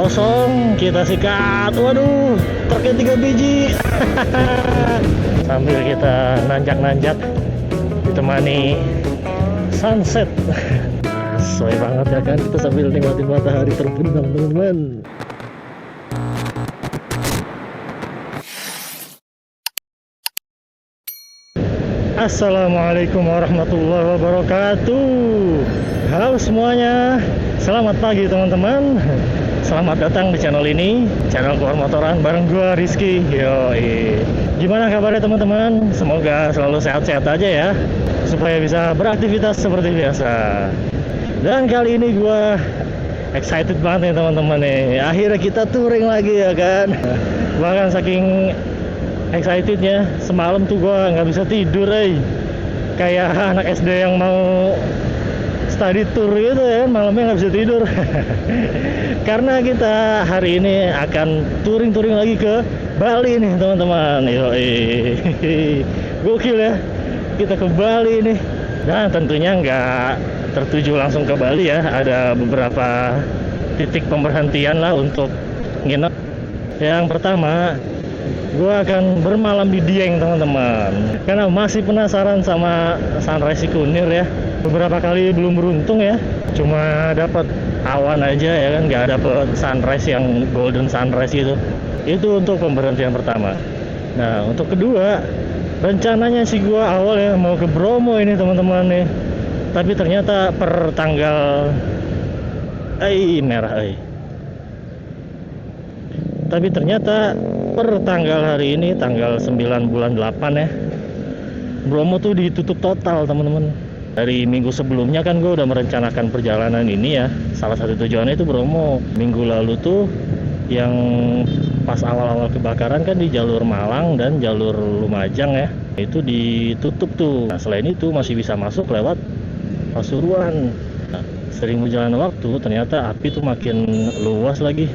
kosong, kita sikat. Waduh, truknya 3 biji. Sambil kita nanjak-nanjak ditemani sunset. Sesuai banget ya kan, kita sambil nikmatin matahari terbenam teman-teman. Assalamualaikum warahmatullahi wabarakatuh. Halo semuanya, selamat pagi teman-teman. Selamat datang di channel ini, channel keluar motoran bareng gua Rizky. Yoi. Gimana kabarnya teman-teman? Semoga selalu sehat-sehat aja ya, supaya bisa beraktivitas seperti biasa. Dan kali ini gua excited banget nih teman-teman nih. Akhirnya kita touring lagi ya kan. Bahkan saking excitednya, semalam tuh gua nggak bisa tidur, kayak anak SD yang mau study tour gitu ya, malamnya nggak bisa tidur. Karena kita hari ini akan touring lagi ke Bali nih teman-teman. Yoi. Gokil ya, kita ke Bali nih. Dan tentunya nggak tertuju langsung ke Bali ya, ada beberapa titik pemberhentian lah untuk nginep. Yang pertama, gue akan bermalam di Dieng teman-teman, karena masih penasaran sama sunrise Kunir ya. Beberapa kali belum beruntung ya, cuma dapat awan aja ya kan, nggak dapet sunrise yang golden sunrise gitu. Itu untuk pemberhentian pertama. Nah untuk kedua, rencananya sih gue awal ya mau ke Bromo ini teman-teman nih, tapi ternyata per tanggal merah tapi ternyata per tanggal hari ini, tanggal 9 bulan 8 ya, Bromo tuh ditutup total teman-teman. Dari minggu sebelumnya kan gue udah merencanakan perjalanan ini ya. Salah satu tujuannya itu Bromo. Minggu lalu tuh yang pas awal-awal kebakaran kan di jalur Malang dan jalur Lumajang ya, itu ditutup tuh. Nah selain itu masih bisa masuk lewat Pasuruan. Nah, sering berjalan waktu ternyata api tuh makin luas lagi.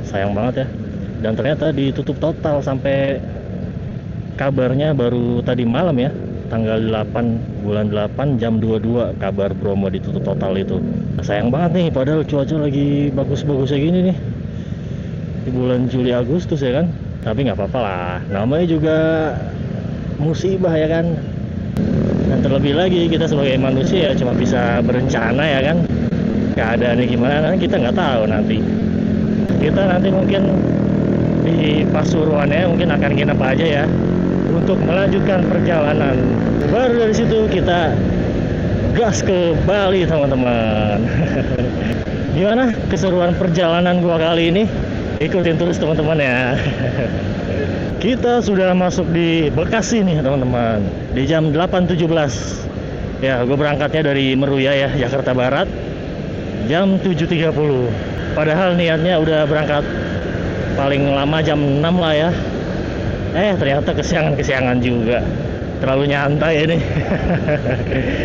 Sayang banget ya. Dan ternyata ditutup total sampai kabarnya baru tadi malam ya, tanggal 8 bulan 8 jam 22 kabar Bromo ditutup total itu. Nah, sayang banget nih, padahal cuaca lagi bagus-bagusnya gini nih di bulan Juli Agustus ya kan. Tapi nggak apa-apa lah, namanya juga musibah ya kan. Dan terlebih lagi kita sebagai manusia cuma bisa berencana ya kan, keadaannya gimana kita nggak tahu. Nanti kita mungkin di Pasuruan ya, mungkin akan nginep aja ya untuk melanjutkan perjalanan. Baru dari situ kita gas ke Bali teman-teman. Gimana keseruan perjalanan gua kali ini? Ikutin terus teman-teman ya. Kita sudah masuk di Bekasi nih teman-teman, di jam 8.17 ya. Gue berangkatnya dari Meruya ya, Jakarta Barat, jam 7.30. Padahal niatnya udah berangkat paling lama jam 6 lah ya. Ternyata kesiangan juga. Terlalu nyantai ini.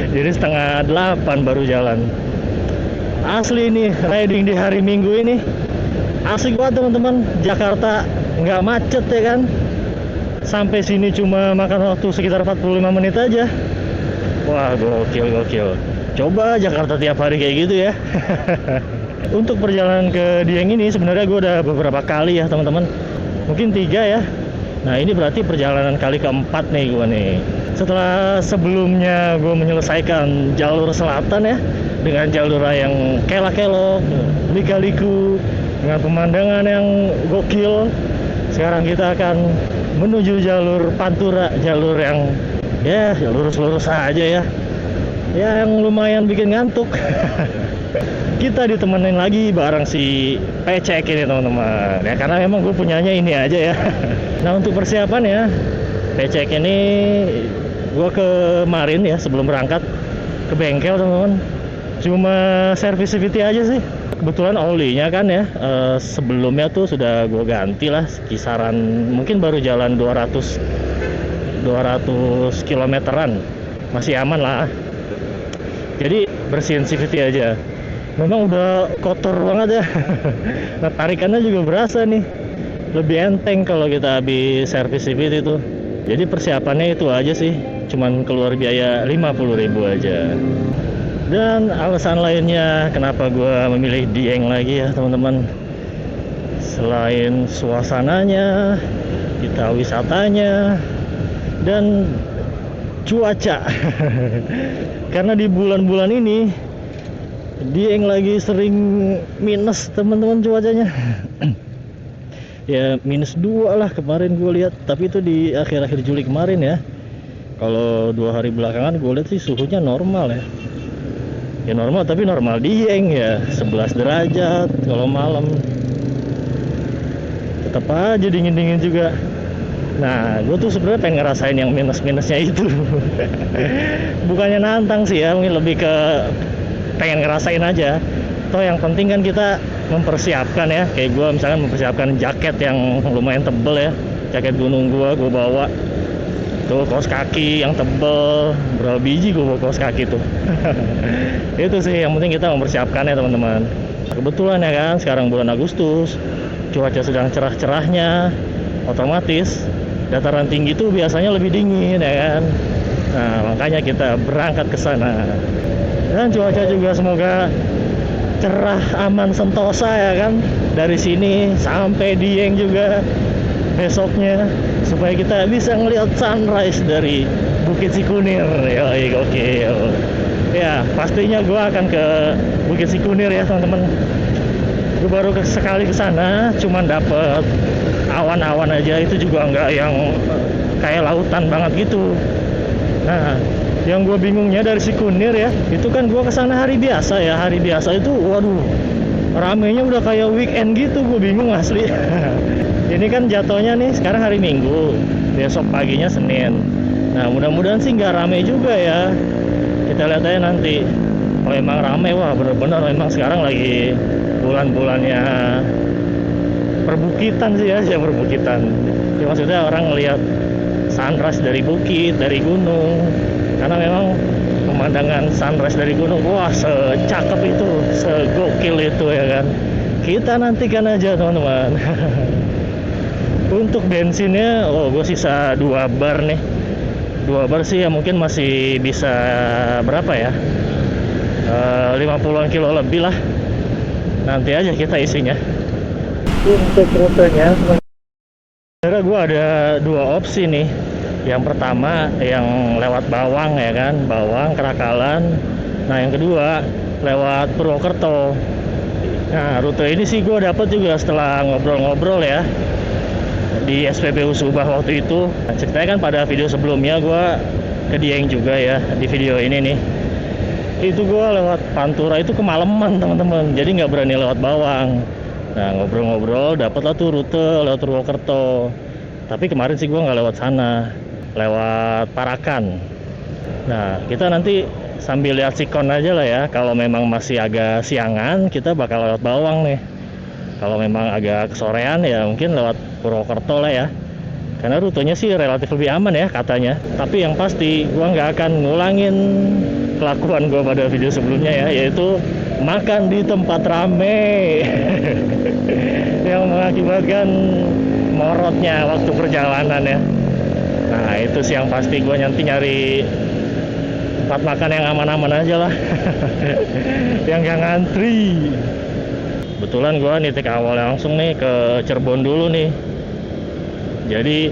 Jadi setengah 8 baru jalan. Asli nih, riding di hari Minggu ini asik banget teman-teman. Jakarta nggak macet ya kan. Sampai sini cuma makan waktu sekitar 45 menit aja. Wah gokil. Coba Jakarta tiap hari kayak gitu ya. Untuk perjalanan ke Dieng ini sebenarnya gue udah beberapa kali ya teman-teman, mungkin 3 ya. Nah ini berarti perjalanan kali keempat nih gue nih. Setelah sebelumnya gue menyelesaikan jalur selatan ya, dengan jalur yang kelak-kelok, lika-liku, dengan pemandangan yang gokil. Sekarang kita akan menuju jalur Pantura, jalur yang ya lurus-lurus aja ya, yang lumayan bikin ngantuk. Kita ditemenin lagi bareng si Pecek ini teman-teman ya, karena memang gue punyanya ini aja ya. Nah untuk persiapan ya, Pecek ini gue kemarin ya sebelum berangkat ke bengkel teman-teman, cuma servis CVT aja sih. Kebetulan olinya kan ya, sebelumnya tuh sudah gue ganti lah, kisaran mungkin baru jalan 200 kilometeran, masih aman lah. Jadi bersihin CVT aja. Memang udah kotor banget ya. Nah tarikannya juga berasa nih, lebih enteng kalau kita habis servis CVT itu. Jadi persiapannya itu aja sih, cuman keluar biaya 50.000 aja. Dan alasan lainnya kenapa gue memilih Dieng lagi ya teman-teman, Selain suasananya, kita wisatanya, dan cuaca. Karena di bulan-bulan ini Dieng lagi sering minus teman-teman cuacanya. Ya -2 lah kemarin gue lihat, tapi itu di akhir-akhir Juli kemarin ya. Kalau 2 hari belakangan gue lihat sih suhunya normal ya. Ya normal, tapi normal Dieng ya 11 derajat kalau malam. Tetap aja dingin-dingin juga. Nah, gue tuh sebenarnya pengen ngerasain yang minus-minusnya itu. Bukannya nantang sih ya, mungkin lebih ke pengen ngerasain aja. Toh yang penting kan kita mempersiapkan ya. Kayak gue misalkan mempersiapkan jaket yang lumayan tebel ya. Jaket gunung gue bawa. Tuh kaos kaki yang tebel. Berapa biji gue bawa kaos kaki tuh. Itu sih yang penting kita mempersiapkan ya teman-teman. Kebetulan ya kan sekarang bulan Agustus, cuaca sedang cerah-cerahnya. Otomatis dataran tinggi itu biasanya lebih dingin ya kan. Nah, makanya kita berangkat ke sana. Dan cuaca juga semoga cerah, aman, sentosa ya kan. Dari sini sampai Dieng juga besoknya, supaya kita bisa ngelihat sunrise dari Bukit Sikunir. Yoi, gokil. Ya, pastinya gue akan ke Bukit Sikunir ya teman-teman. Gue baru sekali ke sana, cuman dapet awan-awan aja, itu juga nggak yang kayak lautan banget gitu. Nah, yang gue bingungnya dari Sikunir ya, itu kan gue kesana hari biasa ya. Hari biasa itu, waduh, ramenya udah kayak weekend gitu. Gue bingung asli. Ini kan jatuhnya nih sekarang hari Minggu, besok paginya Senin. Nah, mudah-mudahan sih nggak rame juga ya. Kita lihat aja nanti. Kalau emang rame, wah bener-bener memang sekarang lagi bulan-bulannya perbukitan sih ya, perbukitan. Ya, maksudnya orang ngelihat sunrise dari bukit, dari gunung. Karena memang pemandangan sunrise dari gunung, wah secakep itu, segokil itu ya kan. Kita nantikan aja teman-teman. Untuk bensinnya, oh gue sisa 2 bar nih. 2 bar sih ya mungkin masih bisa berapa ya, 50-an kilo lebih lah. Nanti aja kita isinya. Untuk rutenya sebenarnya gue ada 2 opsi nih. Yang pertama yang lewat Bawang ya kan, Bawang, Kerakalan. Nah yang kedua lewat Purwokerto. Nah rute ini sih gue dapat juga setelah ngobrol-ngobrol ya di SPBU Subah waktu itu. Nah, ceritanya kan pada video sebelumnya gue ke Dieng juga ya, di video ini nih. Itu gue lewat Pantura itu kemalaman teman-teman, jadi nggak berani lewat Bawang. Nah ngobrol-ngobrol dapatlah tuh rute lewat Purwokerto. Tapi kemarin sih gue nggak lewat sana, lewat Parakan. Nah kita nanti sambil lihat sikon aja lah ya. Kalau memang masih agak siangan, kita bakal lewat Bawang nih. Kalau memang agak kesorean ya mungkin lewat Purwokerto lah ya. Karena rutenya sih relatif lebih aman ya katanya. Tapi yang pasti gue nggak akan ngulangin kelakuan gue pada video sebelumnya ya, yaitu makan di tempat rame. Yang mengakibatkan morotnya waktu perjalanan ya. Nah itu sih yang pasti, gue nanti nyari tempat makan yang aman-aman aja lah. Yang gak ngantri. Kebetulan gue nitik awal langsung nih ke Cirebon dulu nih. Jadi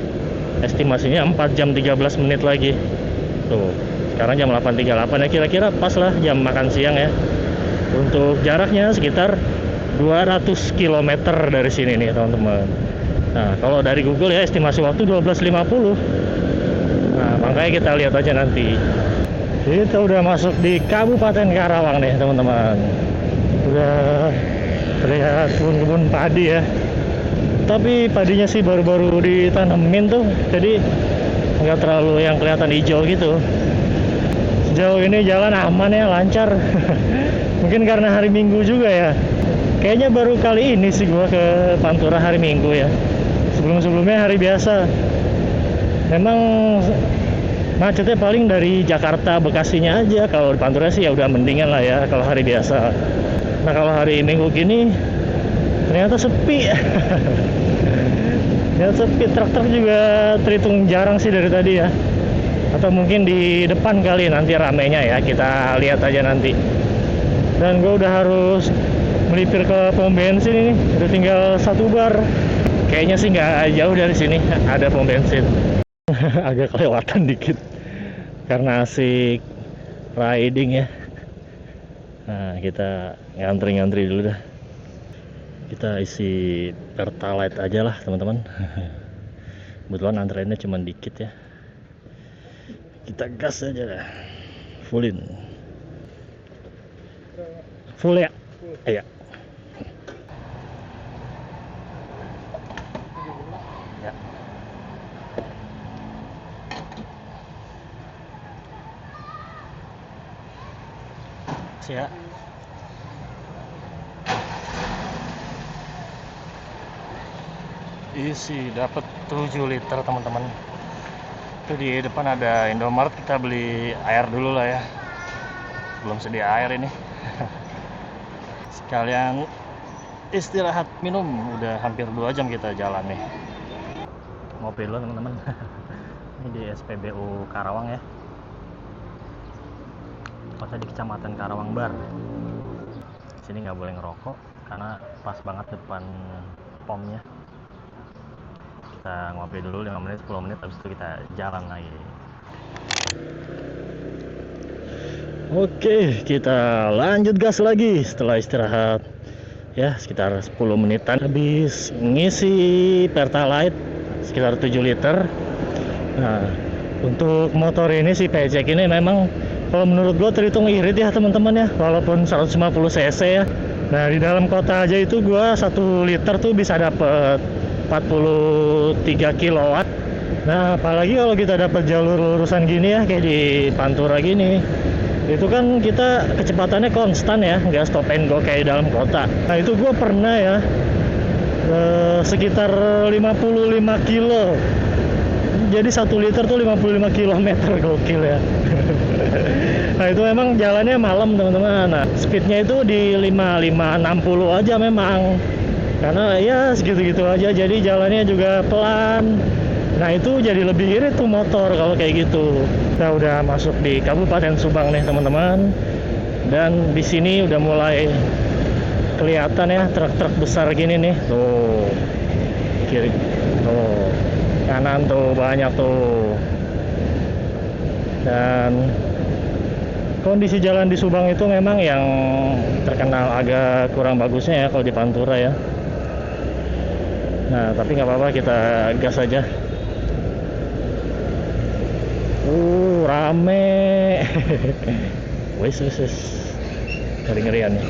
estimasinya 4 jam 13 menit lagi. Tuh, sekarang jam 8.38 ya, kira-kira pas lah jam makan siang ya. Untuk jaraknya sekitar 200 km dari sini nih teman-teman. Nah kalau dari Google ya estimasi waktu 12.50. Nah makanya kita lihat aja nanti. Kita udah masuk di Kabupaten Karawang nih teman-teman. Udah terlihat kebun-kebun padi ya. Tapi padinya sih baru-baru ditanemin tuh, jadi nggak terlalu yang kelihatan hijau gitu. Sejauh ini jalan aman ya, lancar. Mungkin karena hari Minggu juga ya. Kayaknya baru kali ini sih gua ke Pantura hari Minggu ya. Sebelum-sebelumnya hari biasa. Memang macetnya paling dari Jakarta, Bekasinya aja. Kalau di Pantura sih ya udah mendingan lah ya kalau hari biasa. Nah kalau hari Minggu gini ternyata sepi. Ya sepi, truk-truk juga terhitung jarang sih dari tadi ya. Atau mungkin di depan kali nanti ramenya ya, kita lihat aja nanti. Dan gue udah harus melipir ke pom bensin ini. Udah tinggal 1 bar. Kayaknya sih nggak jauh dari sini ada pom bensin. Agak kelewatan dikit karena asik riding ya. Nah, kita ngantri-ngantri dulu dah. Kita isi Pertalite aja lah teman-teman. Kebetulan antreannya cuma dikit ya. Kita gas aja dah. Fullin. Full ya? Iya. Ya. Siap. Isi dapat 7 liter teman-teman. Itu di depan ada Indomaret, kita beli air dulu lah ya. Belum sedia air ini. Sekalian istirahat minum, udah hampir 2 jam kita jalan nih. Ngopi dulu teman-teman. Ini di SPBU Karawang ya. Tepatnya di Kecamatan Karawang Bar. Sini nggak boleh ngerokok karena pas banget depan pomnya. Kita ngopi dulu 5 menit 10 menit, habis itu kita jalan lagi. Oke, kita lanjut gas lagi setelah istirahat ya, sekitar 10 menitan. Habis ngisi Pertalite sekitar 7 liter. Nah, untuk motor ini si PCX ini memang kalau menurut gua terhitung irit ya teman-teman ya, walaupun 150 cc ya. Nah, di dalam kota aja itu gua 1 liter tuh bisa dapet 43 kilowatt. Nah, apalagi kalau kita dapat jalur lurusan gini ya, kayak di Pantura gini, itu kan kita kecepatannya konstan ya, nggak stop and go kayak dalam kota. Nah, itu gue pernah ya sekitar 55 kilo. Jadi 1 liter tuh 55 kilometer, gokil ya. Nah, itu memang jalannya malam teman-teman. Nah, speednya itu di 55-60 aja memang. Karena ya segitu-gitu aja, jadi jalannya juga pelan. Nah, itu jadi lebih irit tuh motor kalau kayak gitu. Kita udah masuk di Kabupaten Subang nih teman-teman. Dan di sini udah mulai kelihatan ya truk-truk besar gini nih. Tuh. Kiri. Tuh. Kanan tuh banyak tuh. Dan kondisi jalan di Subang itu memang yang terkenal agak kurang bagusnya ya kalau di Pantura ya. Nah, tapi nggak apa-apa, kita gas aja. Rame. Wis. Ngeri-ngerian nih.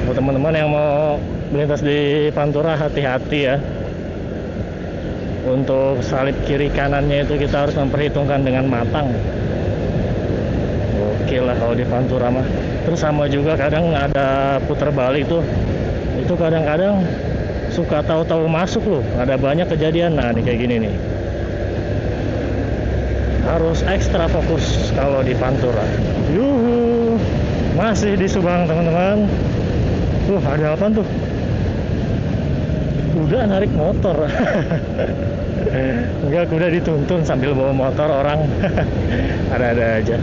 Buat teman-teman yang mau melintas di Pantura, hati-hati ya. Untuk salib kiri kanannya itu kita harus memperhitungkan dengan matang. Oke lah kalau di Pantura mah. Terus sama juga kadang ada putar balik tuh. Itu kadang-kadang suka tahu-tahu masuk loh. Ada banyak kejadian. Nah, ini kayak gini nih. Harus ekstra fokus kalau di Pantura. Yuhu. Masih di Subang teman-teman. Tuh, ada apa tuh? Kuda narik motor. Enggak, kuda dituntun sambil bawa motor orang. Ada-ada aja.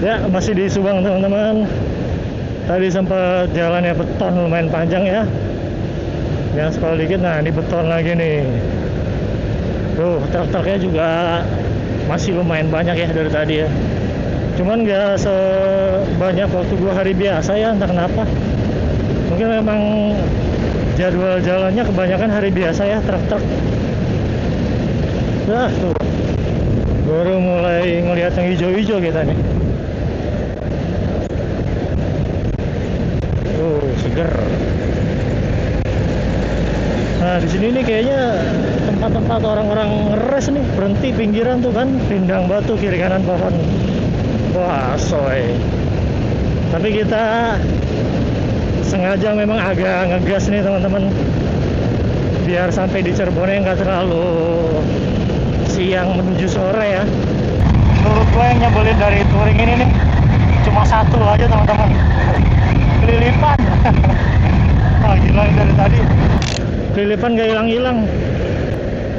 Ya, masih di Subang teman-teman. Tadi sempat jalannya beton lumayan panjang ya. Yang sekolah dikit, nah ini beton lagi nih. Tuh, truk-truknya juga masih lumayan banyak ya dari tadi ya. Cuman nggak sebanyak waktu gua hari biasa ya, entah kenapa. Mungkin memang jadwal jalannya kebanyakan hari biasa ya, truk-truk. Nah, tuh. Baru mulai ngelihat yang hijau-hijau kita nih. Seger. Nah, di sini nih kayaknya tempat-tempat orang-orang ngeres nih, berhenti pinggiran tuh kan, rindang batu kiri kanan pohon. Wah, soy. Tapi kita sengaja memang agak ngegas nih teman-teman, biar sampai di Cirebonnya nggak terlalu siang menuju sore ya. Menurut gue yang nyebelin dari touring ini nih cuma satu aja teman-teman, kelilipan. Wah, gila dari tadi kelilipan gak hilang-hilang,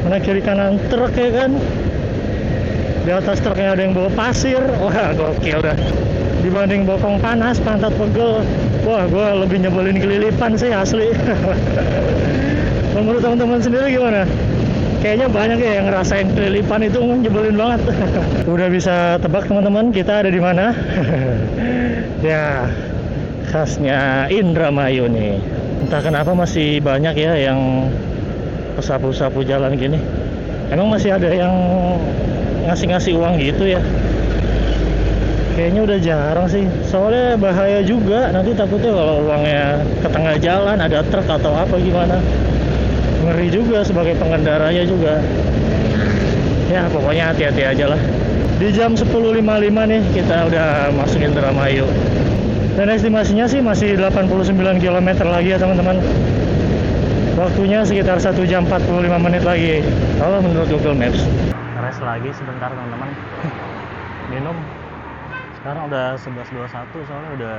mana kiri kanan truk ya kan. Di atas truknya ada yang bawa pasir. Wah, gokil dah. Dibanding bokong panas, pantat pegel, wah gue lebih nyebelin kelilipan sih asli. Menurut teman-teman sendiri gimana? Kayaknya banyak ya yang ngerasain kelilipan itu nyebelin banget. Udah bisa tebak teman-teman kita ada di mana? Ya, khasnya Indramayu nih. Entah kenapa masih banyak ya yang pesapu-sapu jalan gini. Emang masih ada yang ngasih-ngasih uang gitu ya? Kayaknya udah jarang sih, soalnya bahaya juga. Nanti takutnya kalau uangnya ke tengah jalan ada truk atau apa gimana, ngeri juga sebagai pengendaranya juga. Ya pokoknya hati-hati aja lah. Di jam 10.55 nih kita udah masuk Indramayu. Dan estimasinya sih masih 89 km lagi ya teman-teman. Waktunya sekitar 1 jam 45 menit lagi kalau menurut Google Maps. Rest lagi sebentar teman-teman. Minum. Sekarang udah 11.21 soalnya udah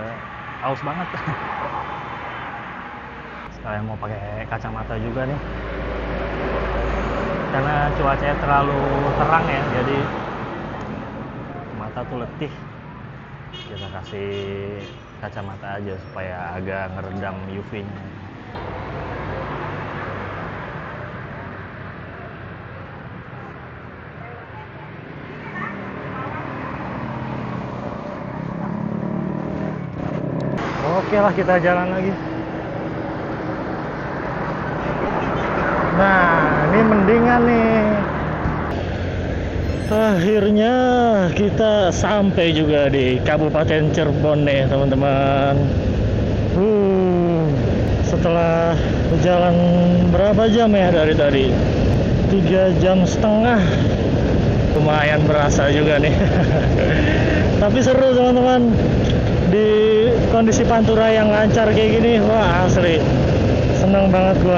haus banget. Sekalian mau pakai kacamata juga nih. Karena cuacanya terlalu terang ya, jadi mata tuh letih. Kita kasih kacamata aja supaya agak ngeredam UV-nya. Oke lah, kita jalan lagi. Nah, ini mendingan nih. Akhirnya kita sampai juga di Kabupaten Cirebon nih teman-teman. Setelah berjalan berapa jam ya dari tadi? 3,5 jam. Lumayan berasa juga nih. Tapi seru teman-teman. Di kondisi pantura yang lancar kayak gini, wah asli seneng banget gua.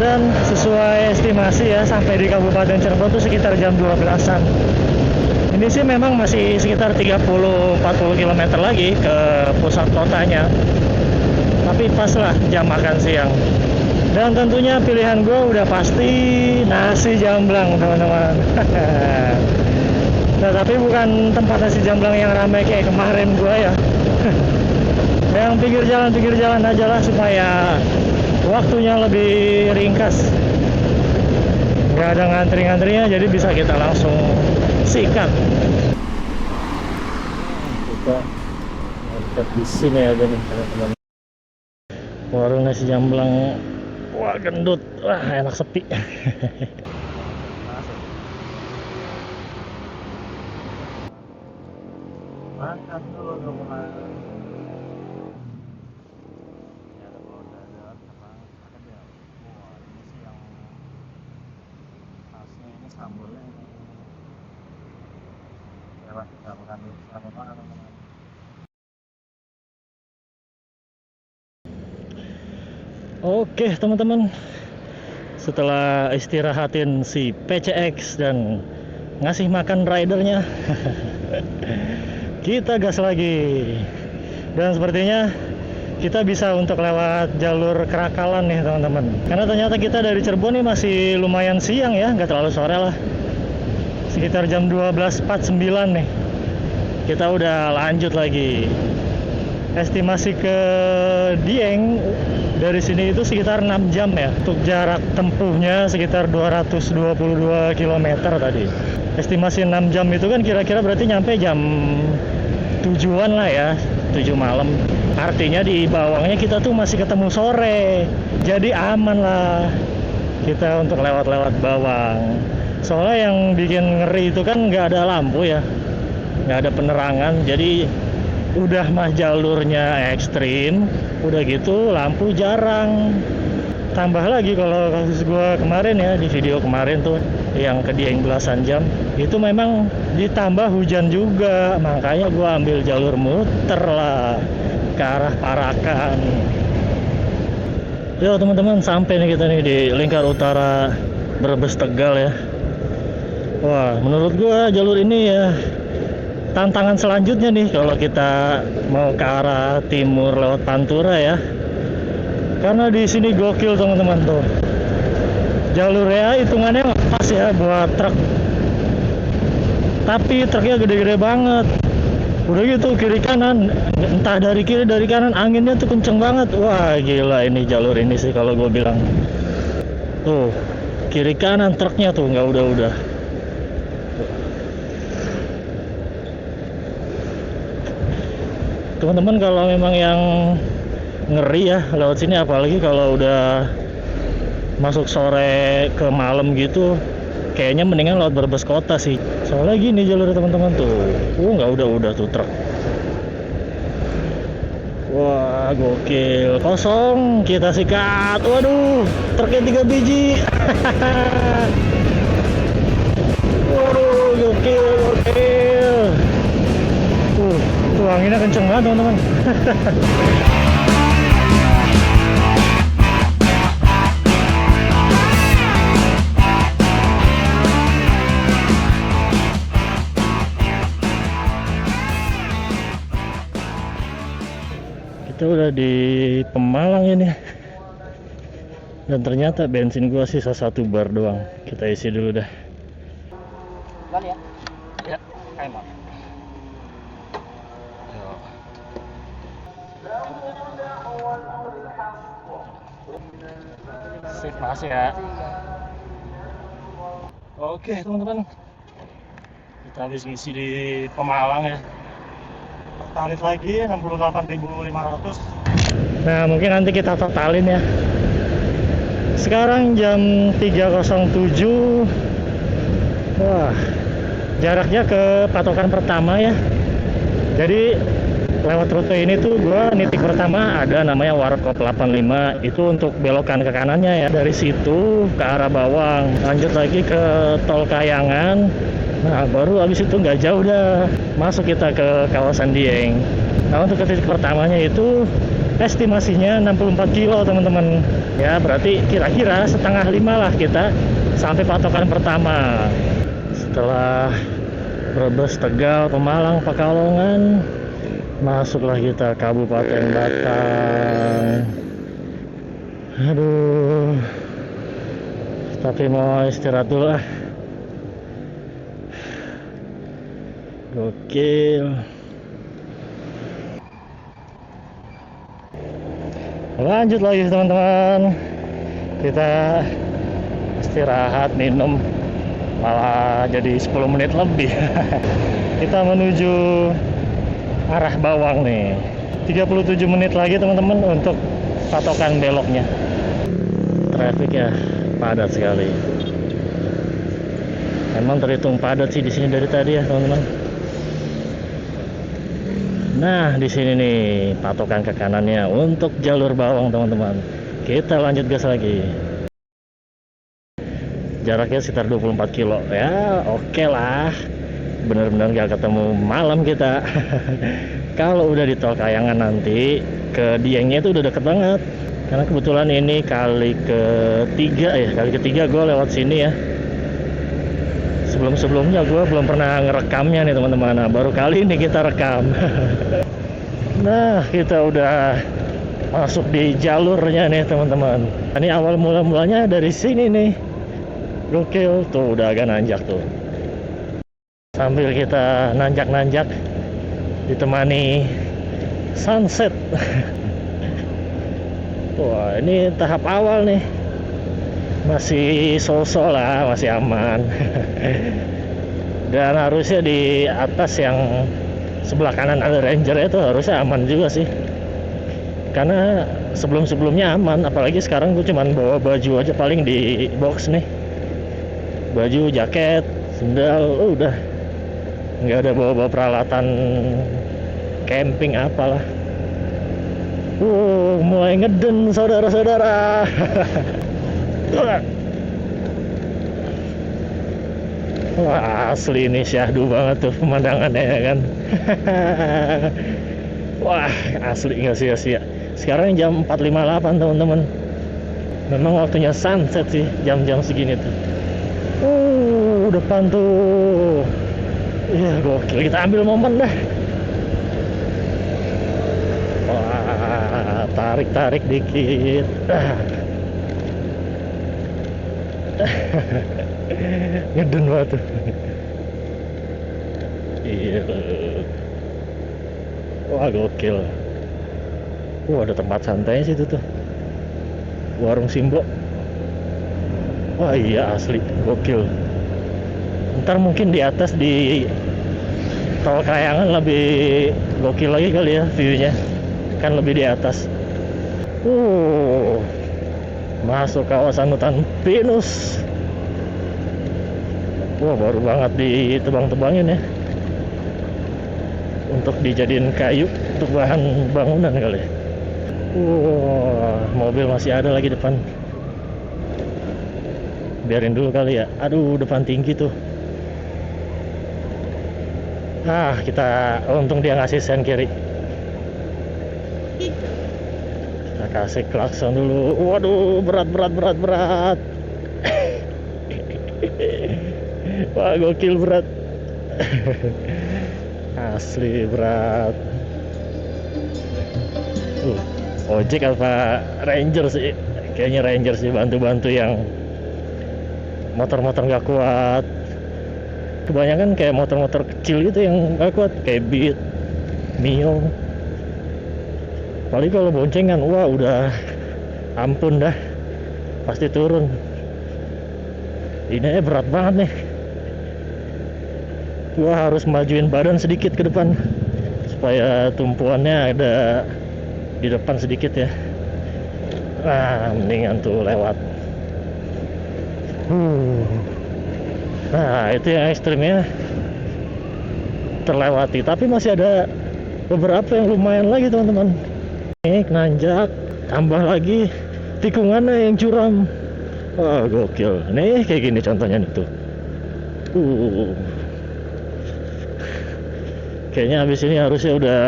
Dan sesuai estimasi ya, sampai di Kabupaten Cirebon tuh sekitar jam 12-an. Ini sih memang masih sekitar 30-40 km lagi ke pusat kotanya, tapi pas lah jam makan siang. Dan tentunya pilihan gua udah pasti nasi jamblang teman-teman. Nah, tapi bukan tempat nasi jamblang yang ramai kayak kemarin gua ya. Yang pinggir jalan aja lah supaya waktunya lebih ringkas. Nggak ada ngantri-ngantrinya, jadi bisa kita langsung sikat. Kita market di sini aja nih teman-teman. Warung nasi jamblang, wah gendut, wah enak sepi. Makan dulu teman-teman. Ya ada bawang dadar sama ada ya. Wah ini sih yang khasnya, ini sambalnya ini. Ya lah, kita makan dulu sama teman-teman. Oke teman-teman, setelah istirahatin si PCX dan ngasih makan ridernya, kita gas lagi. Dan sepertinya kita bisa untuk lewat jalur Kerakalan nih teman-teman, karena ternyata kita dari Cirebon nih masih lumayan siang ya, nggak terlalu sore lah, sekitar jam 12.49 nih kita udah lanjut lagi. Estimasi ke Dieng dari sini itu sekitar 6 jam ya. Untuk jarak tempuhnya sekitar 222 km tadi. Estimasi 6 jam itu kan kira-kira berarti nyampe jam 7-an lah ya, 7 malam. Artinya di Bawangnya kita tuh masih ketemu sore. Jadi aman lah kita untuk lewat-lewat Bawang. Soalnya yang bikin ngeri itu kan nggak ada lampu ya, nggak ada penerangan. Jadi udah mah jalurnya ekstrim, udah gitu lampu jarang. Tambah lagi kalau kasus gua kemarin ya, di video kemarin tuh yang ke Dieng belasan jam, itu memang ditambah hujan juga, makanya gua ambil jalur muter lah ke arah Parakan. Yo teman-teman, sampai nih kita nih di lingkar utara Brebes Tegal ya. Wah, menurut gua jalur ini ya tantangan selanjutnya nih kalau kita mau ke arah timur lewat Pantura ya. Karena di sini gokil teman-teman tuh. Jalurnya hitungannya pas ya buat truk. tapi truknya gede-gede banget. Udah gitu kiri kanan, entah dari kiri dari kanan, anginnya tuh kenceng banget. Wah gila ini jalur ini sih kalau gue bilang. Tuh kiri kanan truknya tuh nggak udah. Teman-teman kalau memang yang ngeri ya lewat sini, apalagi kalau udah masuk sore ke malam gitu, kayaknya mendingan lewat Brebes kota sih. Soalnya gini jalur teman-teman tuh, nggak udah tuh truk. Wah gokil, kosong kita sikat. Waduh, truknya 3 biji. Waduh gokil. Tuh anginnya kenceng banget teman-teman. Kita udah di Pemalang ini, dan ternyata bensin gua sisa 1 bar doang. Kita isi dulu dah. Kali ya? Ya, emang. Sip, makasih ya. Oke teman-teman, kita habis ngisi di Pemalang ya. Tarif lagi 68.500. Nah mungkin nanti kita totalin ya. Sekarang jam 3.07. Wah, jaraknya ke patokan pertama ya. Jadi lewat rute ini tuh gua nitik pertama ada namanya Warkop 85, itu untuk belokan ke kanannya ya. Dari situ ke arah Bawang, lanjut lagi ke Tol Kayangan. Nah baru habis itu nggak jauh dah masuk kita ke kawasan Dieng. Nah untuk titik pertamanya itu estimasinya 64 kilo teman-teman ya, berarti kira-kira setengah 5 lah kita sampai patokan pertama. Setelah Brebes, Tegal, Pemalang, Pekalongan, masuklah kita Kabupaten Batang. Aduh, tapi mau istirahat dulu ah. Gokil. Lanjut lagi teman-teman, kita istirahat minum, malah jadi 10 menit lebih. Kita menuju arah Bawang nih. 37 menit lagi teman-teman untuk patokan beloknya. Trafiknya padat sekali. Emang terhitung padat sih di sini dari tadi ya teman-teman. Nah di sini nih patokan ke kanannya untuk jalur Bawang teman-teman. Kita lanjut gas lagi. Jaraknya sekitar 24 kilo ya, oke lah. Bener-bener gak ketemu malam kita. Kalau udah di Tol Kayangan nanti ke Diengnya itu udah deket banget. Karena kebetulan ini kali ketiga gue lewat sini ya. Sebelum-sebelumnya gue belum pernah ngerekamnya nih teman-teman. Nah, baru kali ini kita rekam. Nah kita udah masuk di jalurnya nih teman-teman. Ini awal mulanya dari sini nih. Gokil tuh, udah agak nanjak tuh. Sambil kita nanjak-nanjak ditemani sunset. Wah ini tahap awal nih, masih so-so lah, masih aman. Dan harusnya di atas yang sebelah kanan ada ranger itu harusnya aman juga sih, karena sebelum-sebelumnya aman. Apalagi sekarang gue cuman bawa baju aja paling di box nih, baju, jaket, sendal, udah nggak ada bawa peralatan camping apalah. Mulai ngeden saudara-saudara. Wah asli ini syahdu banget tuh pemandangannya ya kan. Wah asli nggak sia-sia. Sekarang jam 4.58 teman-teman. Memang waktunya sunset sih jam-jam segini tuh. Depan tuh. Ya gokil, kita ambil momen dah. Wah tarik-tarik dikit. Ngeden banget tuh. Wah gokil. Wah ada tempat santai sih itu tuh. Warung Simbo. Wah iya asli gokil. Ntar mungkin di atas di Tol Kayangan lebih gokil lagi kali ya view-nya. Kan lebih di atas. Masuk kawasan hutan pinus. Wah baru banget ditebang-tebangin ya. Untuk dijadiin kayu untuk bahan bangunan kali ya. Mobil masih ada lagi depan. Biarin dulu kali ya. Aduh depan tinggi tuh. Kita untung dia ngasih sen kiri. Kita kasih klakson dulu. Waduh berat. Wah gokil berat. Asli berat. Ojek apa Ranger sih? Kayaknya Ranger sih, bantu-bantu yang motor-motor nggak kuat. Kebanyakan kayak motor-motor kecil gitu yang nggak kuat, kayak Beat, Mio. Paling kalau boncengan, wah udah ampun dah, pasti turun. Ini berat banget nih. Gua harus majuin badan sedikit ke depan supaya tumpuannya ada di depan sedikit ya. Mendingan tuh lewat. Nah itu yang ekstrimnya terlewati, tapi masih ada beberapa yang lumayan lagi teman-teman. Nanjak, tambah lagi tikungannya yang curam. Wah gokil. Nih kayak gini contohnya nih tuh. Kayaknya habis ini harusnya udah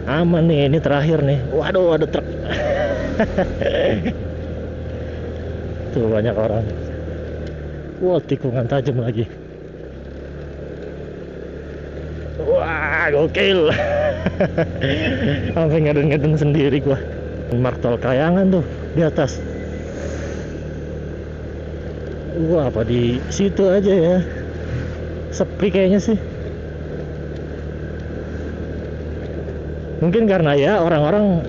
aman nih, ini terakhir nih. Waduh ada truk. Tuh banyak orang. Wah tikungan tajam lagi. Wah gokil. Sampai ngeden-ngeden sendiri gua. Mark Tol Kayangan tuh di atas. Wah apa di situ aja ya. Sepi kayaknya sih. Mungkin karena ya orang-orang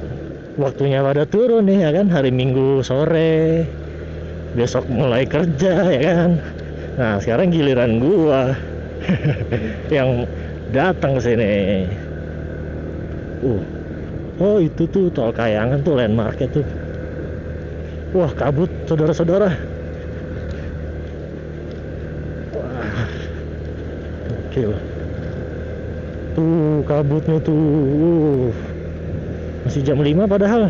waktunya pada turun nih ya kan, hari Minggu sore. Besok mulai kerja ya kan. Nah sekarang giliran gua yang datang ke sini. Oh itu tuh Tol Kayangan tuh landmarknya tuh. Wah kabut saudara-saudara. Wah gokil. Tuh kabutnya tuh. Masih jam 5 padahal.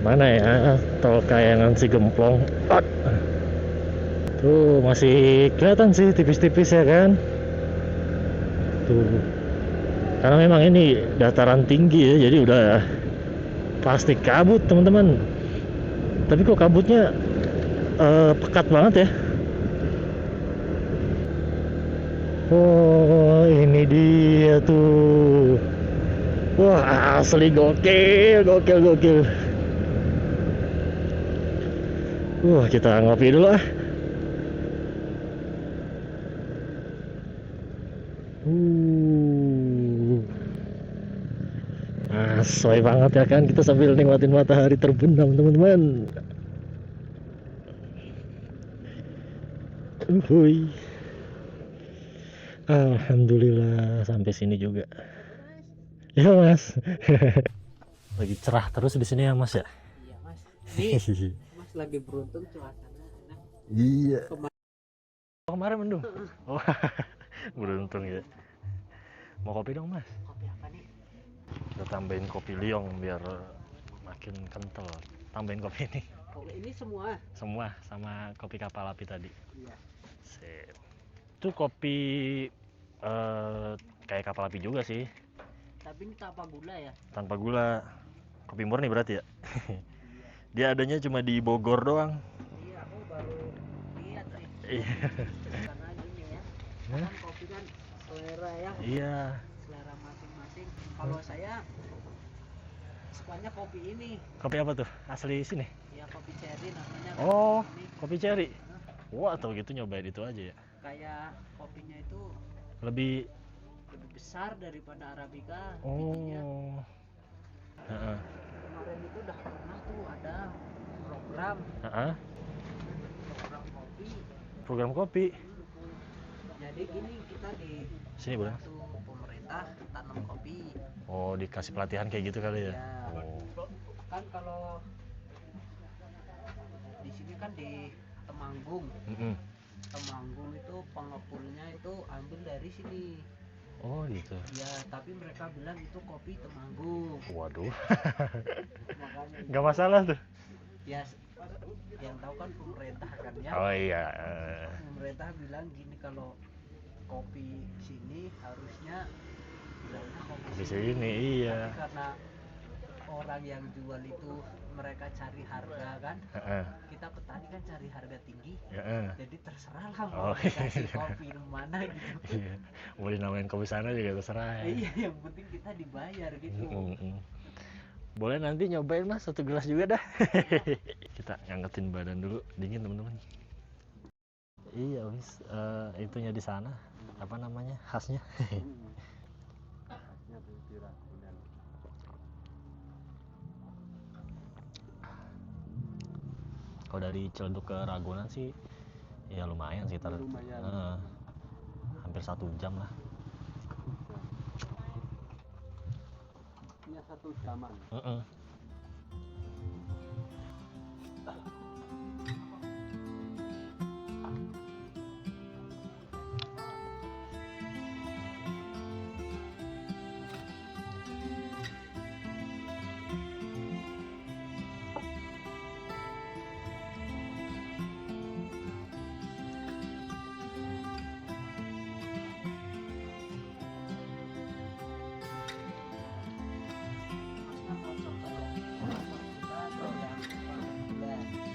Mana ya Tol Kayangan Cigemplong. Tuh masih kelihatan sih tipis-tipis ya kan. Tuh karena memang ini dataran tinggi ya, jadi udah pasti kabut teman-teman. Tapi kok kabutnya pekat banget ya. Oh ini dia tuh. Wah asli gokil. Kita ngopi dulu ah. Sesuai banget ya kan, kita sambil nikmatin matahari terbenam teman-teman. Alhamdulillah sampai sini juga. Ya mas. Lagi cerah terus di sini ya mas ya. Iya mas. Ini mas lagi beruntung cuacanya enak. Iya. Kemarin mendung. Beruntung ya. Mau kopi dong mas? Kopi apa nih? Kita tambahin kopi liong biar makin kental. Tambahin kopi ini. Kopi ini semua? Semua sama kopi kapal api tadi. Iya. Sip. Itu kopi kayak kapal api juga sih. Tapi ini tanpa gula ya? Tanpa gula. Kopi murni berarti ya? Dia adanya cuma di Bogor doang. Iya, aku baru lihat nih. Iya. Karena gini ya, kan kopi kan selera ya. Iya. Selera masing-masing. Kalau saya sukanya kopi ini. Kopi apa tuh? Asli sini? Ya kopi cherry namanya. Oh, Ini. kopi cherry. Wah, atau gitu nyobain itu aja ya. Kayak kopinya itu Lebih lebih besar daripada Arabica bijinya. oh. Heeh. Kemarin itu udah pernah tuh ada program Heeh. program kopi. Program kopi. Jadi gini, kita Sini, Bro. dibantu pemerintah tanam kopi. Oh, dikasih pelatihan kayak gitu kali ya. Ya, Oh. kan kalau di sini kan di Temanggung. Mm-mm. Temanggung itu pengepulnya itu ambil dari sini. Oh, gitu. Ya, tapi mereka bilang itu kopi Temanggung. Waduh. Makanya Nggak masalah tuh. ya, yang tahu kan pemerintah kan ya. Oh iya. Pemerintah bilang gini, kalau kopi sini harusnya bilangnya kopi Di sini iya. Tapi karena orang yang jual itu mereka cari harga kan, Heeh. kita petani kan cari harga tinggi, Heeh. jadi terserah lah mau Oh, dikasih iya. kopi mana gitu. Iya. Mau dinamain kopi sana juga terserah. Iya, yang penting kita dibayar gitu. Mm-mm. Boleh nanti nyobain Mas, 1 gelas juga dah. Kita ngangetin badan dulu, dingin teman-teman. Iya, wis itunya di sana. Apa namanya? Khasnya. Kalau dari Ciledug ke Ragunan sih ya lumayan sekitar hampir 1 jam lah. Ini 1 jaman. Heeh.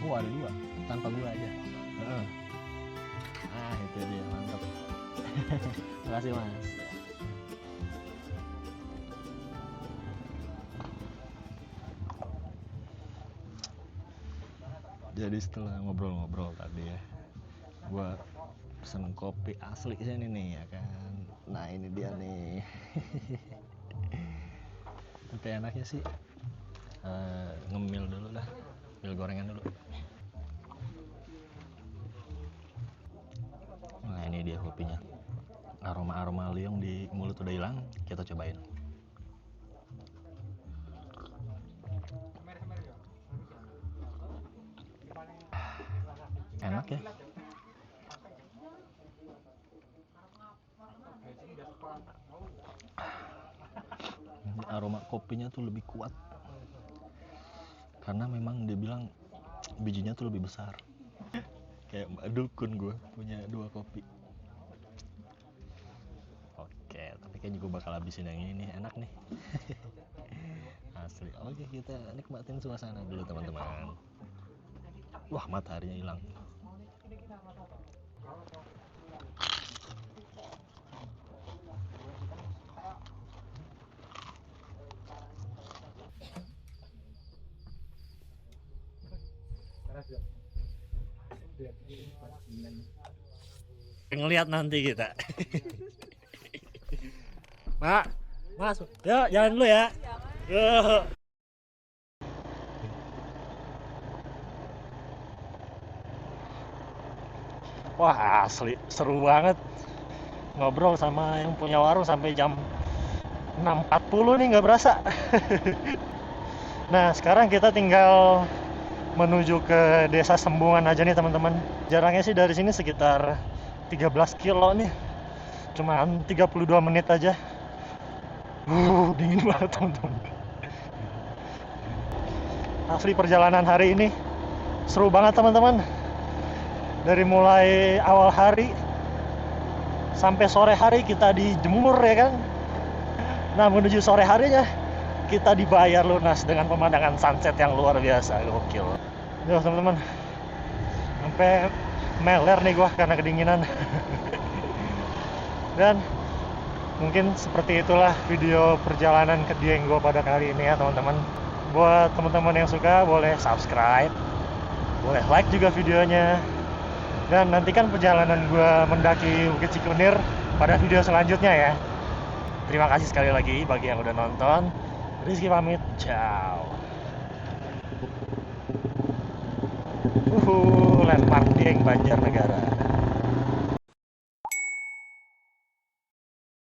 Oh, ada 2 tanpa gula aja. Heeh. Ah, itu dia, mantap. Makasih Mas. Jadi setelah ngobrol-ngobrol tadi ya, gua pesen kopi asli sini nih ya kan. Nah, ini dia nih. Tapi enaknya sih ngemil dulu lah, ngemil gorengan dulu. Nah, ini dia kopinya. Aroma liung di mulut udah hilang, kita cobain. Enak ya. Aroma kopinya tuh lebih kuat karena memang dia bilang bijinya tuh lebih besar. Kayak Mbak Dukun, gue punya 2 kopi. Oke, tapi kayaknya gue bakal habisin yang ini nih, enak nih. Asli. Oke, kita nikmatin suasana dulu teman-teman. Wah, mataharinya hilang. Ngelihat nanti kita. Mak, Mas, ya jalan dulu ya. Yuk. Wah, asli seru banget ngobrol sama yang punya warung sampai jam 6.40 nih, nggak berasa. Nah, sekarang kita tinggal menuju ke Desa Sembungan aja nih teman-teman. Jaraknya sih dari sini sekitar 13 kilo nih. Cuman 32 menit aja. Dingin banget teman-teman. Asli perjalanan hari ini seru banget teman-teman. Dari mulai awal hari sampai sore hari kita dijemur ya kan. Nah, menuju sore harinya kita dibayar lunas dengan pemandangan sunset yang luar biasa, gokil. Yo teman-teman, sampai meler nih gua karena kedinginan. Dan mungkin seperti itulah video perjalanan ke Dieng gua pada kali ini ya teman-teman. Buat teman-teman yang suka boleh subscribe, boleh like juga videonya. Dan nantikan perjalanan gue mendaki Bukit Cikunir pada video selanjutnya ya. Terima kasih sekali lagi bagi yang udah nonton. Rizky pamit, ciao. Landmark Dieng Banjarnegara.